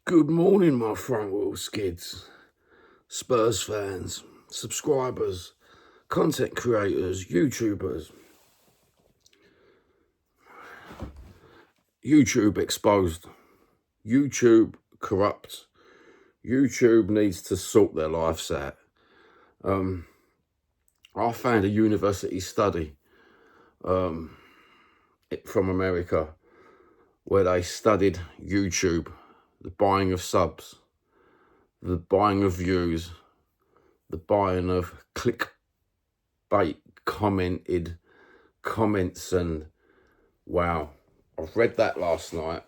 Good morning, my front wheel skids, Spurs fans, subscribers, content creators, YouTubers. YouTube exposed. YouTube corrupt. YouTube needs to sort their lives out. I found a university study from America where they studied YouTube, the buying of subs, the buying of views, the buying of clickbait comments, and wow, I've read that last night,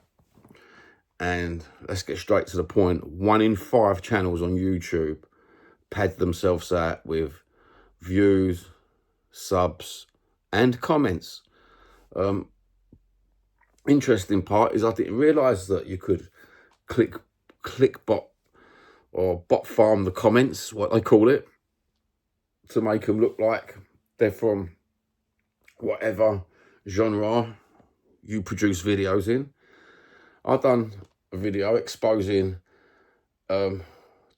and let's get straight to the point. 1 in 5 channels on YouTube pad themselves out with views, subs, and comments. Interesting part is I didn't realise that you could click bot or bot farm the comments, what they call it, to make them look like they're from whatever genre you produce videos in. I've done a video exposing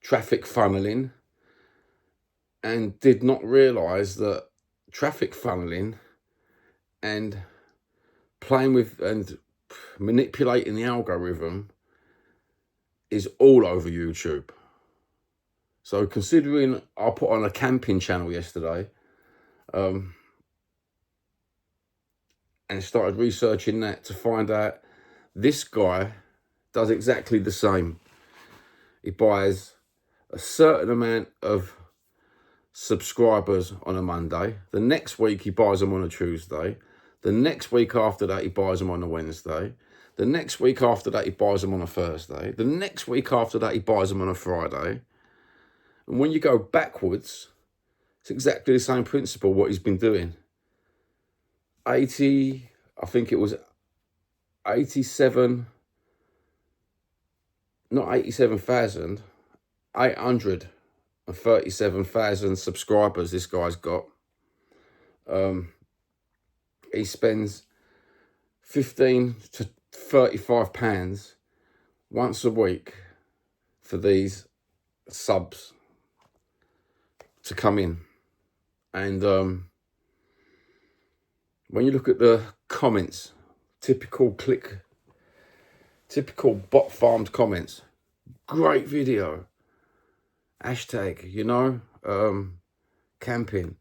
traffic funneling and did not realise that traffic funneling and playing with and manipulating the algorithm is all over YouTube. So considering I put on a camping channel yesterday and started researching that to find out this guy does exactly the same. He buys a certain amount of subscribers on a Monday. The next week he buys them on a Tuesday. The next week after that he buys them on a Wednesday. The next week after that he buys them on a Thursday. The next week after that he buys them on a Friday. And when you go backwards, it's exactly the same principle what he's been doing. I think it was 837,000 subscribers this guy's got. He spends £15 to £35 once a week for these subs to come in. And when you look at the comments, typical bot farmed comments, great video, hashtag, camping,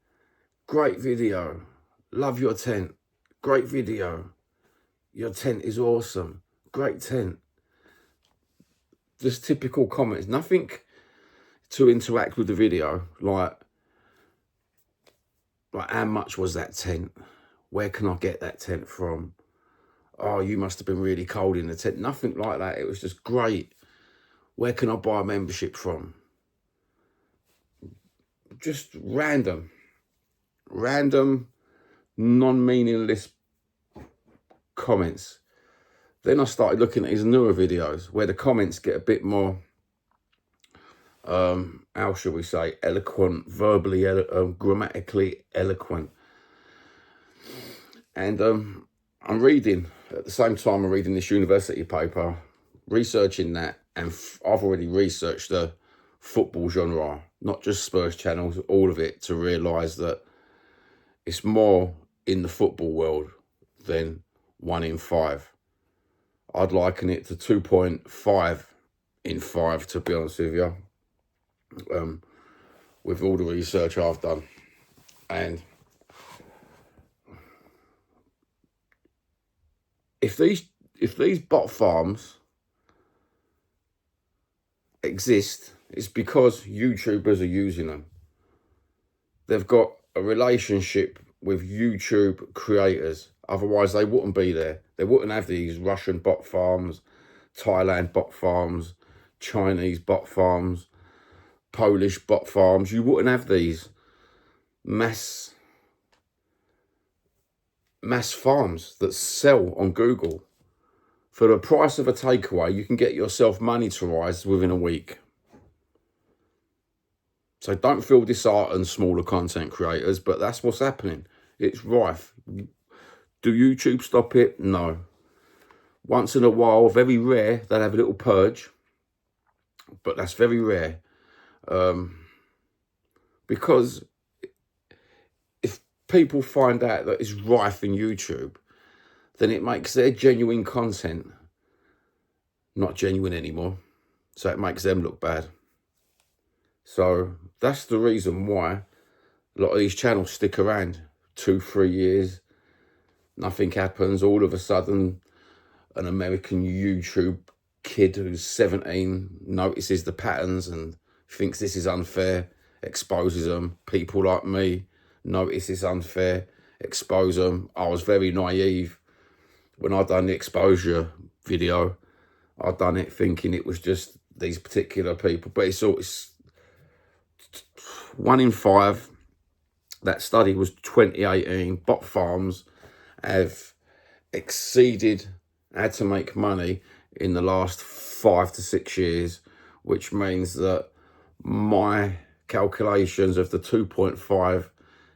great video, love your tent, great video, your tent is awesome, great tent. Just typical comments, nothing to interact with the video, like how much was that tent? Where can I get that tent from? Oh, you must have been really cold in the tent. Nothing like that. It was just great. Where can I buy a membership from? Just random, non-meaningless comments. Then I started looking at his newer videos where the comments get a bit more, how shall we say, eloquent, verbally, grammatically eloquent. And I'm reading, at the same time I'm reading this university paper, researching that, and I've already researched the football genre, not just Spurs channels, all of it, to realise that it's more in the football world than 1 in 5. I'd liken it to 2.5 in 5, to be honest with you, with all the research I've done. And if these bot farms exist, it's because YouTubers are using them. They've got a relationship with YouTube creators. Otherwise, they wouldn't be there. They wouldn't have these Russian bot farms, Thailand bot farms, Chinese bot farms, Polish bot farms. You wouldn't have these mass farms that sell on Google. For the price of a takeaway, you can get yourself monetized within a week. So don't feel disheartened, smaller content creators, but that's what's happening. It's rife. Do YouTube stop it? No. Once in a while, very rare, they'll have a little purge. but that's very rare. Because if people find out that it's rife in YouTube, then it makes their genuine content not genuine anymore. So it makes them look bad. So that's the reason why a lot of these channels stick around 2-3 years. Nothing happens. All of a sudden, an American YouTube kid who's 17 notices the patterns and thinks this is unfair, exposes them. People like me notice it's unfair, expose them. I was very naive when I done the exposure video. I done it thinking it was just these particular people, but it's 1 in 5. That study was 2018. Bot farms have had to make money in the last 5 to 6 years, which means that my calculations of the 2.5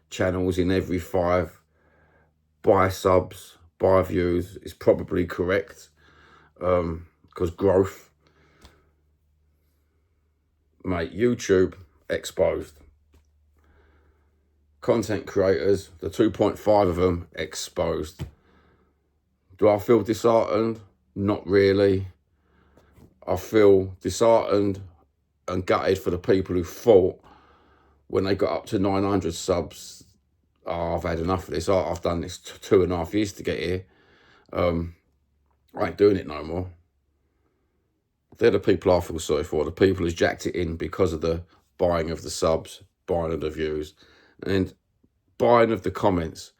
channels in every 5 buy subs, buy views is probably correct, because growth, mate, YouTube exposed. Content creators, the 2.5 of them exposed. Do I feel disheartened? Not really. I feel disheartened and gutted for the people who thought when they got up to 900 subs, oh, I've had enough of this. I've done this 2.5 years to get here. I ain't doing it no more. They're the people I feel sorry for. The people who's jacked it in because of the buying of the subs, buying of the views, and buying of the comments.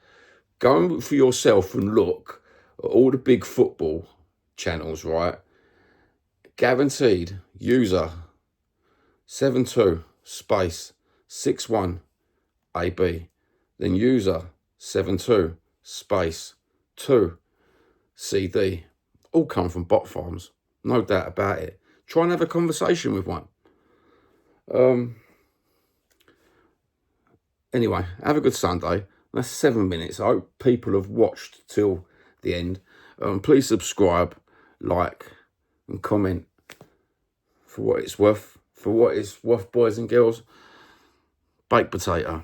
Go for yourself and look at all the big football channels, right? Guaranteed user 72 space 61 AB. Then user 72 space 2 CD. All come from bot farms. No doubt about it. Try and have a conversation with one. Anyway, have a good Sunday. That's 7 minutes. I hope people have watched till the end. Please subscribe, like, and comment for what it's worth. For what it's worth, boys and girls. Baked potato.